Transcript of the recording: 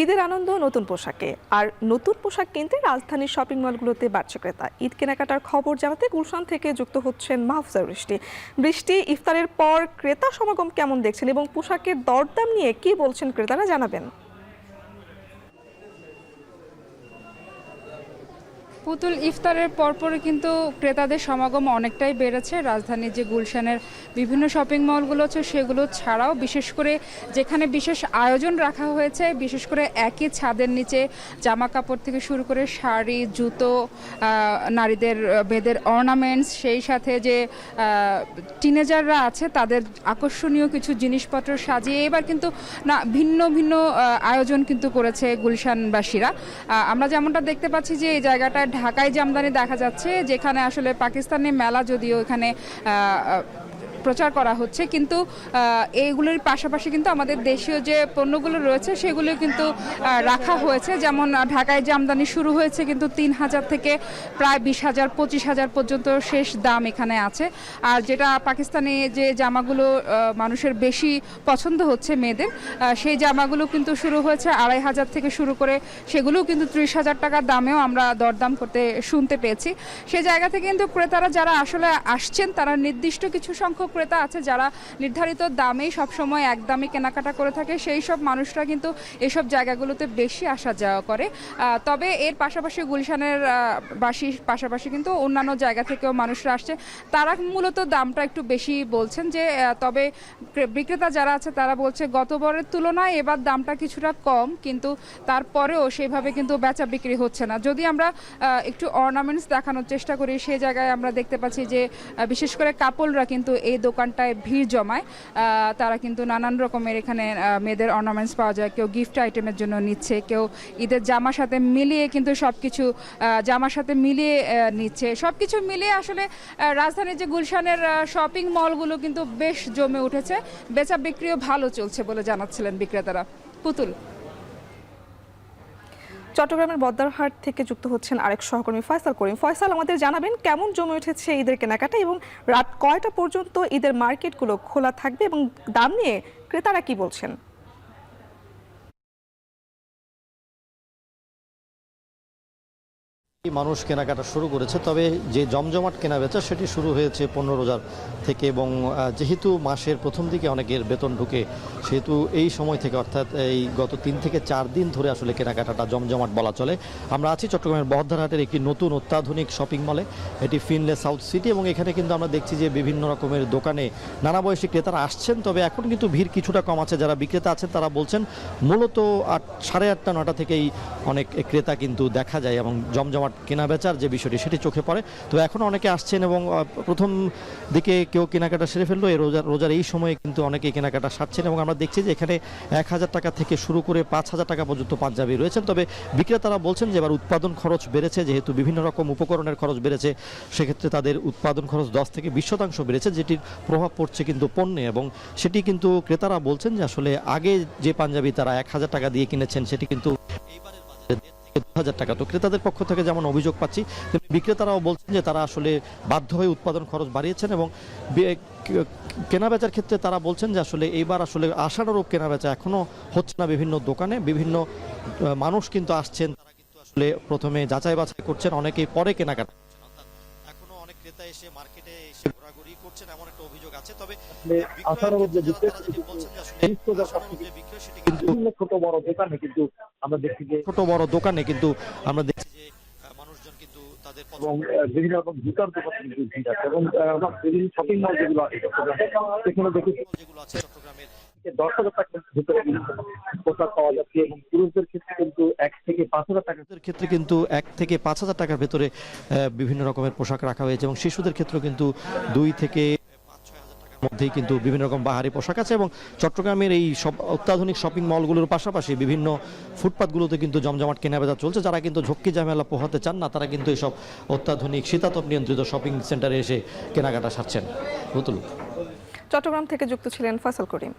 ঈদের আনন্দ নতুন পোশাকে, আর নতুন পোশাক কিনতে রাজধানীর শপিং মলগুলোতে বাড়ছে ক্রেতা। ঈদ কেনাকাটার খবর জানাতে গুলশান থেকে যুক্ত হচ্ছেন মাহফুজা বৃষ্টি। বৃষ্টি, ইফতারের পর ক্রেতা সমাগম কেমন দেখছেন এবং পোশাকের দরদাম নিয়ে কি বলছেন ক্রেতারা, জানাবেন। পুতুল, ইফতারের পরপরই কিন্তু ক্রেতাদের সমাগম অনেকটাই বেড়েছে। রাজধানীর যে গুলশানের বিভিন্ন শপিং মলগুলো আছে সেগুলো ছাড়াও বিশেষ করে যেখানে বিশেষ আয়োজন রাখা হয়েছে, বিশেষ করে একই ছাদের নিচে জামা কাপড় থেকে শুরু করে শাড়ি, জুতো, নারীদের মেয়েদের অর্নামেন্টস, সেই সাথে যে টিনেজাররা আছে তাদের আকর্ষণীয় কিছু জিনিসপত্র সাজিয়ে এবার কিন্তু না ভিন্ন ভিন্ন আয়োজন কিন্তু করেছে গুলশানবাসীরা। আমরা যেমনটা দেখতে পাচ্ছি যে এই জায়গাটায় ঢাকাই জামদানি দেখা যাচ্ছে, যেখানে আসলে পাকিস্তানি মেলা যদিও এখানে প্রচার করা হচ্ছে, কিন্তু এইগুলোর পাশাপাশি কিন্তু আমাদের দেশীয় যে পণ্যগুলো রয়েছে সেগুলো কিন্তু রাখা হয়েছে। যেমন ঢাকায় জামদানি শুরু হয়েছে কিন্তু ৩,০০০ থেকে প্রায় ২০,০০০, ২৫,০০০ পর্যন্ত শেষ দাম এখানে আছে। আর যেটা পাকিস্তানি যে জামাগুলো মানুষের বেশি পছন্দ হচ্ছে মেয়েদের, সেই জামাগুলো কিন্তু শুরু হয়েছে ২৫০০ থেকে শুরু করে, সেগুলোও কিন্তু ৩০,০০০ টাকার দামেও আমরা দরদাম করতে শুনতে পেয়েছি। সেই জায়গা থেকে কিন্তু ক্রেতারা যারা আসলে আসছেন তারা নির্দিষ্ট কিছু সংখ্যক ক্রেতা আছে যারা নির্ধারিত দামেই সবসময় একদমই কেনাকাটা করে থাকে, সেই সব মানুষরা কিন্তু এসব জায়গাগুলোতে বেশি আসা যাওয়া করে। তবে এর পাশাপাশি গুলশানের বাসীর পাশাপাশি কিন্তু অন্যান্য জায়গা থেকেও মানুষরা আসছে, তারা মূলত দামটা একটু বেশি বলছেন। যে তবে বিক্রেতা যারা আছে তারা বলছে গতবারের তুলনায় এবার দামটা কিছুটা কম, কিন্তু তারপরেও সেইভাবে কিন্তু বেচা বিক্রি হচ্ছে না। যদি আমরা একটু অর্নামেন্টস দেখানোর চেষ্টা করি, সেই জায়গায় আমরা দেখতে পাচ্ছি যে বিশেষ করে কাপড়রা কিন্তু এই দোকানটায় ভিড় জমায়। তারা কিন্তু নানান রকমের এখানে মেয়েদের অর্নামেন্টস পাওয়া যায়, কেউ গিফট আইটেমের জন্য নিচ্ছে, কেউ ঈদের জামার সাথে মিলিয়ে কিন্তু সবকিছু জামার সাথে মিলিয়ে নিচ্ছে। সবকিছু মিলিয়ে আসলে রাজধানীর যে গুলশানের শপিং মলগুলো কিন্তু বেশ জমে উঠেছে, বেচা বিক্রিও ভালো চলছে বলে জানাচ্ছিলেন বিক্রেতারা। পুতুল। চট্টগ্রামের বদ্দারহাট থেকে যুক্ত হচ্ছেন আরেক সহকর্মী ফয়সাল করিম। ফয়সাল, আমাদের জানাবেন কেমন জমে উঠেছে ঈদের কেনাকাটা এবং রাত কয়টা পর্যন্ত ঈদের মার্কেটগুলো খোলা থাকবে এবং দাম নিয়ে ক্রেতারা কি বলছেন? মানুষ কেনাকাটা শুরু করেছে, তবে যে জমজমাট কেনাবেচা সেটি শুরু হয়েছে 15 রোজার থেকে, এবং যেহেতু মাসের প্রথম দিকে অনেকের বেতন ঢুকে, সেহেতু এই সময় থেকে অর্থাৎ এই গত 3 থেকে 4 দিন ধরে আসলে কেনাকাটাটা জমজমাট বলা চলে। আমরা আছি চট্টগ্রামের বহদ্দারহাটের একটি নতুন অত্যাধুনিক শপিং মলে, এটি ফিনলে সাউথ সিটি, এবং এখানে কিন্তু আমরা দেখছি যে বিভিন্ন রকমের দোকানে নানা বয়সী ক্রেতারা আসছেন। তবে এখন কিন্তু ভিড় কিছুটা কম আছে। যারা বিক্রেতা আছেন তারা বলছেন মূলত 8:30, 9টা থেকেই অনেক ক্রেতা কিন্তু দেখা যায় এবং জমজমাট কেনা বেচার যে বিষয়টি সেটি চোখে পড়ে। তো এখনও অনেকে আসছেন এবং প্রথম দিকে কেউ কেনাকাটা সেরে ফেললো, এই রোজার এই সময়ে কিন্তু অনেকে কেনাকাটা সারছেন, এবং আমরা দেখছি যে এখানে 1,000 টাকা থেকে শুরু করে 5,000 টাকা পর্যন্ত পাঞ্জাবি রয়েছেন। তবে বিক্রেতারা বলছেন যে এবার উৎপাদন খরচ বেড়েছে, যেহেতু বিভিন্ন রকম উপকরণের খরচ বেড়েছে, সেক্ষেত্রে তাদের উৎপাদন খরচ 10 থেকে 20% বেড়েছে, যেটির প্রভাব পড়ছে কিন্তু পণ্যে, এবং সেটি কিন্তু ক্রেতারা বলছেন যে আসলে আগে যে পাঞ্জাবি তারা 1,000 টাকা দিয়ে কিনেছেন সেটি কিন্তু এইবারের বাজারে 2,000 টাকা। তো ক্রেতাদের পক্ষ থেকে যেমন অভিযোগ পাচ্ছি, তেমনি বিক্রেতারাও বলছেন যে তারা আসলে বাধ্য হয়ে উৎপাদন খরচ বাড়িয়েছেন, এবং কেনাবেচার ক্ষেত্রে তারা বলছেন যে আসলে এইবার আসলে আশানুরূপ কেনাবেচা এখনো হচ্ছে না। বিভিন্ন দোকানে বিভিন্ন মানুষ কিন্তু আসছেন, তারা কিন্তু আসলে প্রথমে যাচাই বাছাই করছেন, অনেকেই পরে কেনাকাটা করছেন, অর্থাৎ এখনো অনেক ক্রেতা এসে মার্কেটে এসে ঘোরাঘুরি করছেন, এমন একটা অভিযোগ আছে। তবে ছোট বড় দোকানে কিন্তু আমরা দেখছি যে মানুষজন কিন্তু তাদের এবং বিভিন্ন রকম জুতার দোকান কিন্তু ভিড় আছে, এবং বিভিন্ন শপিং মল যেগুলো আছে সেখানে দেখেছি যেগুলো আছে চট্টগ্রামের 10,000 টাকার ভিতরে পোশাক পাওয়া যাচ্ছে, এবং পুরুষদের ক্ষেত্রে কিন্তু 1 থেকে 5,000 টাকার ক্ষেত্রে কিন্তু 1 থেকে 5,000 টাকার ভেতরে বিভিন্ন রকমের পোশাক রাখা হয়েছে, এবং শিশুদের ক্ষেত্রে কিন্তু 2 থেকে 5-6,000 টাকার মধ্যেই কিন্তু বিভিন্ন রকম বাহারি পোশাক আছে। এবং চট্টগ্রামের এই সব অত্যাধুনিক শপিং মলগুলোর পাশাপাশি বিভিন্ন ফুটপাতগুলোতে কিন্তু জমজমাট কেনাবেচা চলছে। যারা কিন্তু ঝক্কি ঝামেলা পোহাতে চান না, তারা কিন্তু এইসব অত্যাধুনিক শীতাতপ নিয়ন্ত্রিত শপিং সেন্টারে এসে কেনাকাটা সারছেন। চট্টগ্রাম থেকে যুক্ত ছিলেন ফয়সাল করিম।